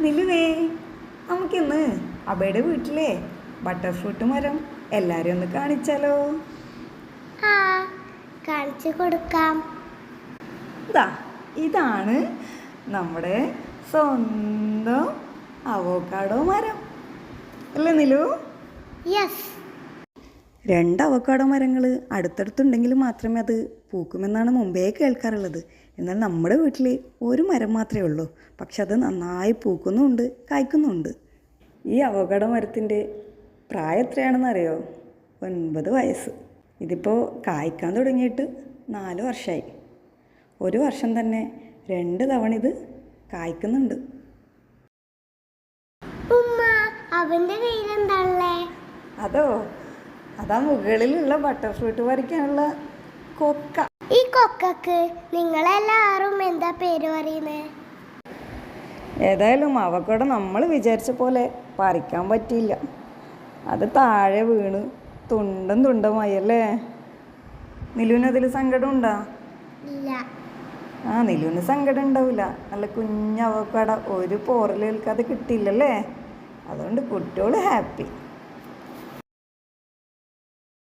നിലുവേ, നമുക്കിന്ന് അബയുടെ വീട്ടിലെ butter fruit മരം എല്ലാവരും ഒന്ന് കാണിച്ചാലോ? ആ, കാണിച്ചു കൊടുക്കാം. ഇതാണ് നമ്മുടെ സ്വന്തം അവോക്കാഡോ മരം അല്ലേ നിലു? യെസ്. 2 അവോക്കാഡോ മരങ്ങൾ അടുത്തടുത്തുണ്ടെങ്കിൽ മാത്രമേ അത് പൂക്കുമെന്നാണ് മുമ്പേ കേൾക്കാറുള്ളത്. എന്നാൽ നമ്മുടെ വീട്ടിൽ ഒരു മരം മാത്രമേ ഉള്ളൂ. പക്ഷെ അത് നന്നായി പൂക്കുന്നുമുണ്ട്, കായ്ക്കുന്നുമുണ്ട്. ഈ അവോക്കാഡോ മരത്തിൻ്റെ പ്രായം എത്രയാണെന്ന് അറിയോ? 9 വയസ്സ്. ഇതിപ്പോൾ കായ്ക്കാൻ തുടങ്ങിയിട്ട് 4 വർഷമായി. ഒരു വർഷം തന്നെ 2 തവണ ഇത് കായ്ക്കുന്നുണ്ട്. ഉമ്മ, അവന്റെ കയ്യിലെന്താണല്ലേ? അതാ മുകളിലുള്ള ബട്ടർ ഫ്രൂട്ട് പറിക്കാനുള്ള കൊക്ക. ഈ കൊക്കക്ക് നിങ്ങളെല്ലാവരും എന്താ പേര് പറയുന്നത്? ഏതായാലും അവക്കോടെ നമ്മൾ വിചാരിച്ച പോലെ പറിക്കാൻ പറ്റിയില്ല. അത് താഴെ വീണ് തുണ്ടമായി അല്ലേ? നിലുവിന് അതിൽ സങ്കടം ഉണ്ടോ? ഇല്ല. നിലുവിന് സങ്കടം ഉണ്ടാവില്ല. നല്ല കുഞ്ഞ് അവക്കോട ഒരു പോറൽ കേൾക്കാതെ കിട്ടിയില്ലല്ലേ? അതുകൊണ്ട് കുട്ടിയോട് ഹാപ്പി.